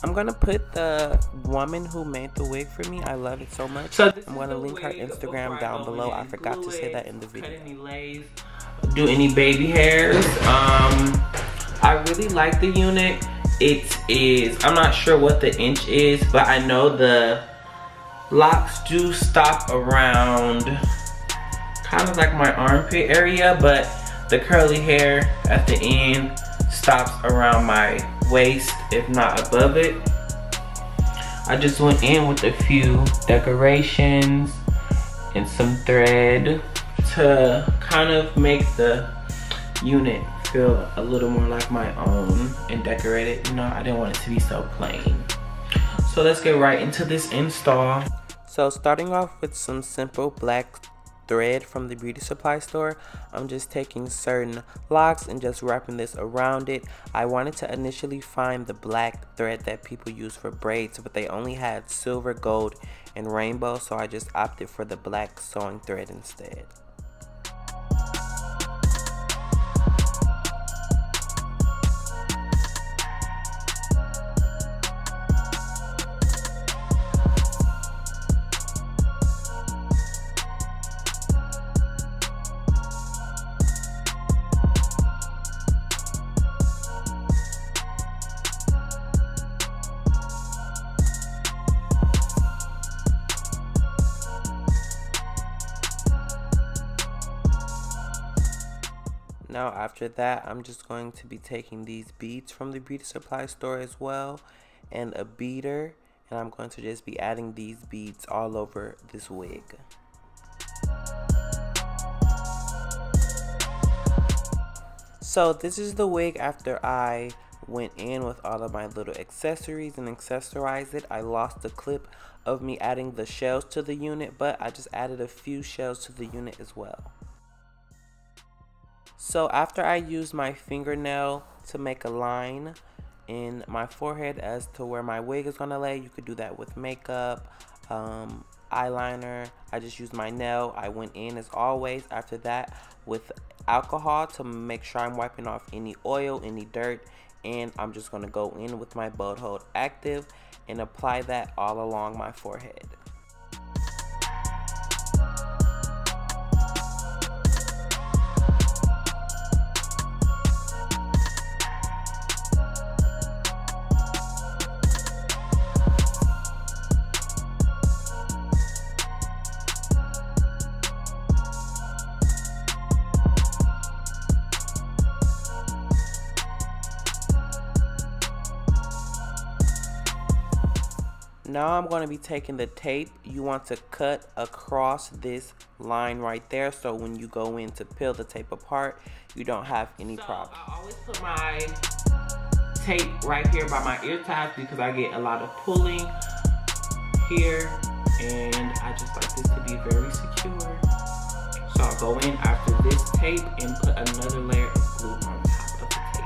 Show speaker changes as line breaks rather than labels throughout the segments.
I'm gonna put the woman who made the wig for me. I love it so much.
So
I'm gonna link her Instagram down below. I forgot to say that in the video.
Cut any lace, do any baby hairs. I really like the unit. It is, I'm not sure what the inch is, but I know the locks do stop around kind of like my armpit area, but the curly hair at the end stops around my waist, if not above it. I just went in with a few decorations and some thread to kind of make the unit feel a little more like my own and decorate it. You know, I didn't want it to be so plain. So let's get right into this install.
So starting off with some simple black thread from the beauty supply store, I'm just taking certain locks and just wrapping this around it. I wanted to initially find the black thread that people use for braids, but they only had silver, gold, and rainbow, so I just opted for the black sewing thread instead. Now after that, I'm just going to be taking these beads from the beauty supply store as well, and a beater, and I'm going to just be adding these beads all over this wig. So this is the wig after I went in with all of my little accessories and accessorized it. I lost the clip of me adding the shells to the unit, but I just added a few shells to the unit as well. So after I used my fingernail to make a line in my forehead as to where my wig is gonna lay, you could do that with makeup, eyeliner. I just used my nail. I went in as always after that with alcohol to make sure I'm wiping off any oil, any dirt, and I'm just gonna go in with my Bold Hold Active and apply that all along my forehead. Now I'm going to be taking the tape. You want to cut across this line right there, so when you go in to peel the tape apart, you don't have any problem.
I always put my tape right here by my ear tabs because I get a lot of pulling here, and I just like this to be very secure. So I'll go in after this tape and put another layer of glue on top of the tape.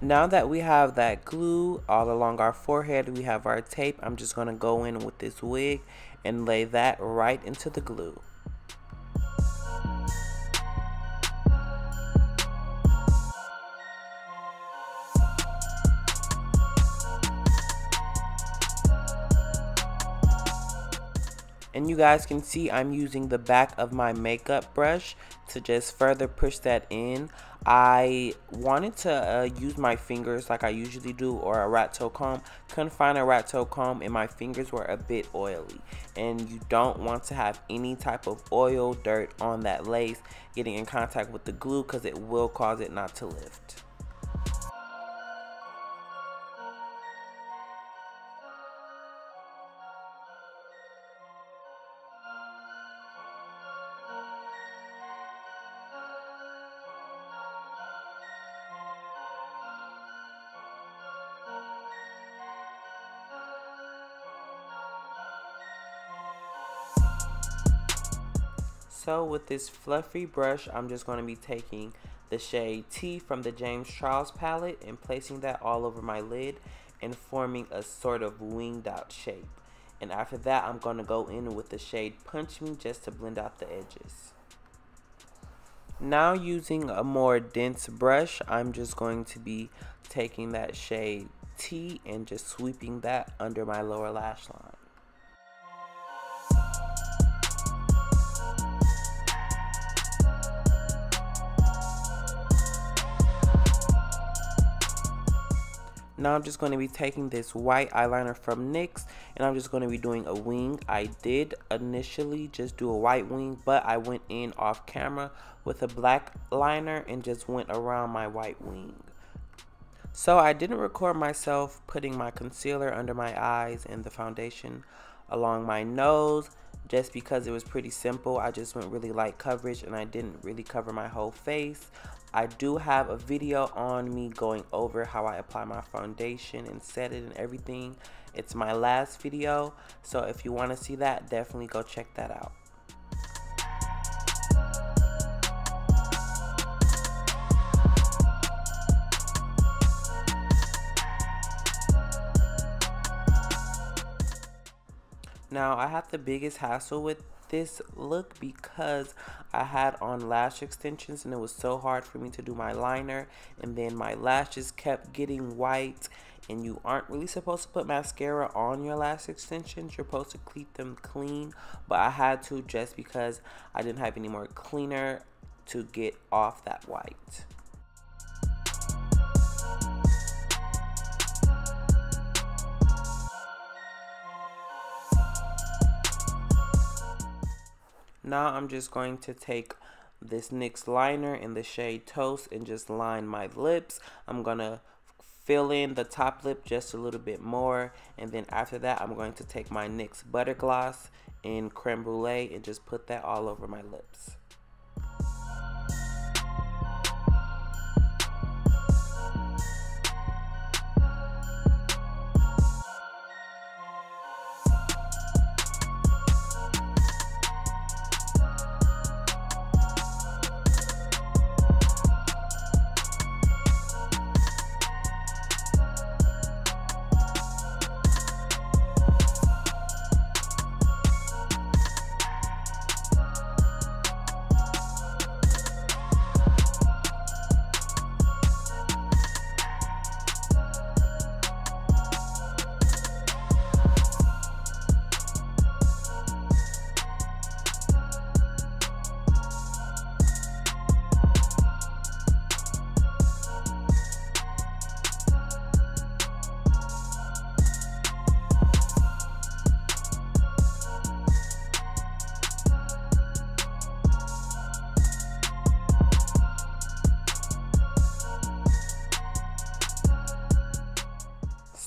Now that we have that glue all along our forehead, we have our tape. I'm just going to go in with this wig and lay that right into the glue. And you guys can see I'm using the back of my makeup brush to just further push that in. I wanted to use my fingers like I usually do, or a rat tail comb. Couldn't find a rat tail comb and my fingers were a bit oily. And you don't want to have any type of oil, dirt on that lace getting in contact with the glue because it will cause it not to lift. So with this fluffy brush, I'm just going to be taking the shade T from the James Charles palette and placing that all over my lid and forming a sort of winged out shape. And after that, I'm going to go in with the shade Punch Me just to blend out the edges. Now using a more dense brush, I'm just going to be taking that shade T and just sweeping that under my lower lash line. Now I'm just going to be taking this white eyeliner from NYX and I'm just going to be doing a wing. I did initially just do a white wing, but I went in off camera with a black liner and just went around my white wing. So I didn't record myself putting my concealer under my eyes and the foundation along my nose just because it was pretty simple. I just went really light coverage and I didn't really cover my whole face. I do have a video on me going over how I apply my foundation and set it and everything. It's my last video, so if you want to see that, definitely go check that out. Now I had the biggest hassle with this look because I had on lash extensions and it was so hard for me to do my liner, and then my lashes kept getting white, and you aren't really supposed to put mascara on your lash extensions. You're supposed to keep them clean, but I had to just because I didn't have any more cleaner to get off that white. Now I'm just going to take this NYX liner in the shade Toast and just line my lips. I'm going to fill in the top lip just a little bit more, and then after that I'm going to take my NYX Butter Gloss in Creme Brulee and just put that all over my lips.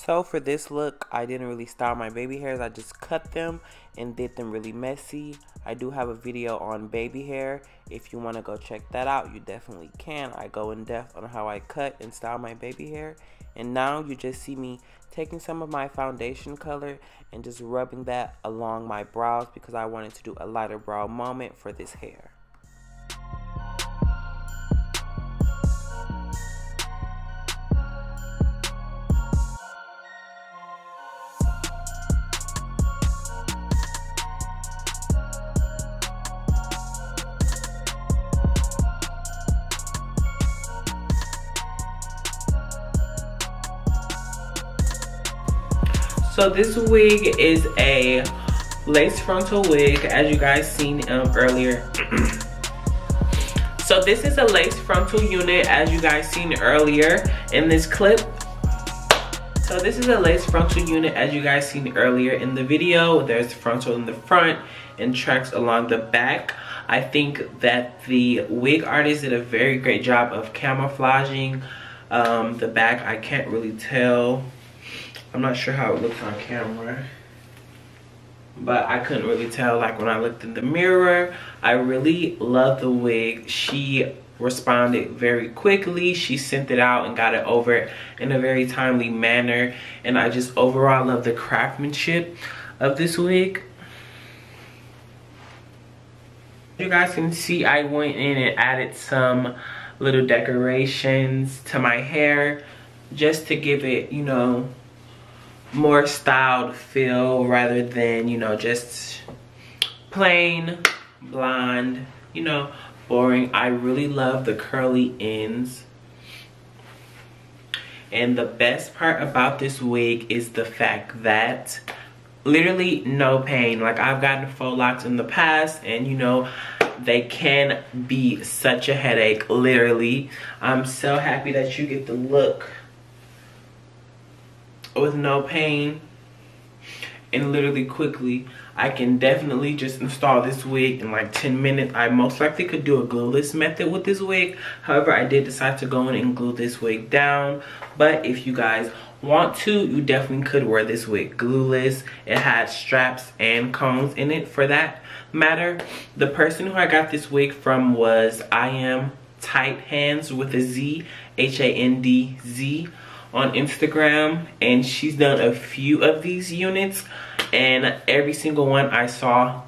So for this look, I didn't really style my baby hairs. I just cut them and did them really messy. I do have a video on baby hair. If you want to go check that out, you definitely can. I go in depth on how I cut and style my baby hair. And now you just see me taking some of my foundation color and just rubbing that along my brows because I wanted to do a lighter brow moment for this hair.
So this wig is a lace frontal wig, as you guys seen earlier. So this is a lace frontal unit, as you guys seen earlier in this clip. So this is a lace frontal unit, as you guys seen earlier in the video. There's frontal in the front and tracks along the back. I think that the wig artist did a very great job of camouflaging the back. I can't really tell. I'm not sure how it looks on camera, but I couldn't really tell like when I looked in the mirror. I really love the wig. She responded very quickly. She sent it out and got it over in a very timely manner, and I just overall love the craftsmanship of this wig. You guys can see I went in and added some little decorations to my hair just to give it, you know, more styled feel rather than, you know, just plain blonde, you know, boring. I really love the curly ends. And the best part about this wig is the fact that literally no pain. Like, I've gotten faux locks in the past, and you know, they can be such a headache, literally. I'm so happy that you get the look with no pain and literally quickly. I can definitely just install this wig in like 10 minutes. I most likely could do a glueless method with this wig. However, I did decide to go in and glue this wig down. But if you guys want to, you definitely could wear this wig glueless. It has straps and combs in it for that matter. The person who I got this wig from was I Am Tight Hands with a Z, H-A-N-D-Z, on Instagram, and she's done a few of these units, and every single one I saw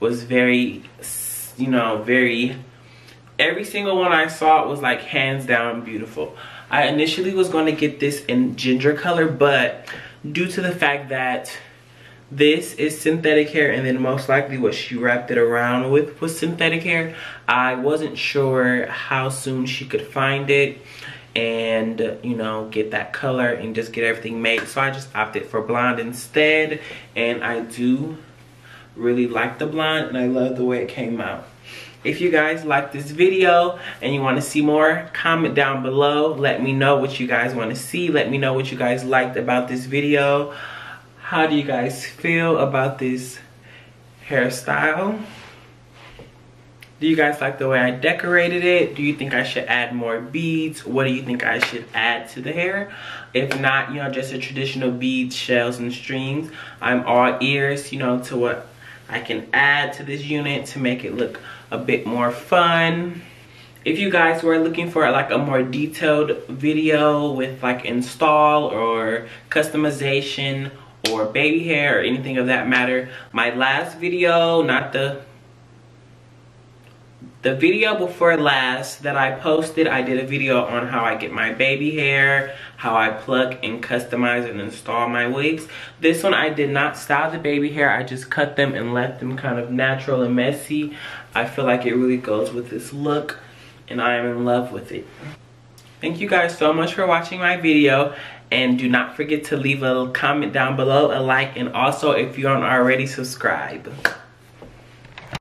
was very, you know, every single one I saw was like hands down beautiful. I initially was going to get this in ginger color, but due to the fact that this is synthetic hair, and then most likely what she wrapped it around with was synthetic hair, I wasn't sure how soon she could find it and, you know, get that color and just get everything made. So I just opted for blonde instead, and I do really like the blonde, and I love the way it came out. If you guys like this video and you want to see more, comment down below. Let me know what you guys want to see. Let me know what you guys liked about this video. How do you guys feel about this hairstyle? Do you guys like the way I decorated it? Do you think I should add more beads? What do you think I should add to the hair? If not, you know, just a traditional beads, shells, and strings, I'm all ears, you know, to what I can add to this unit to make it look a bit more fun. If you guys were looking for like a more detailed video with like install or customization or baby hair or anything of that matter, my last video, not the video before last that I posted, I did a video on how I get my baby hair, how I pluck and customize and install my wigs. This one I did not style the baby hair, I just cut them and left them kind of natural and messy. I feel like it really goes with this look, and I am in love with it. Thank you guys so much for watching my video, and do not forget to leave a comment down below, a like, and also if you aren't already, subscribe.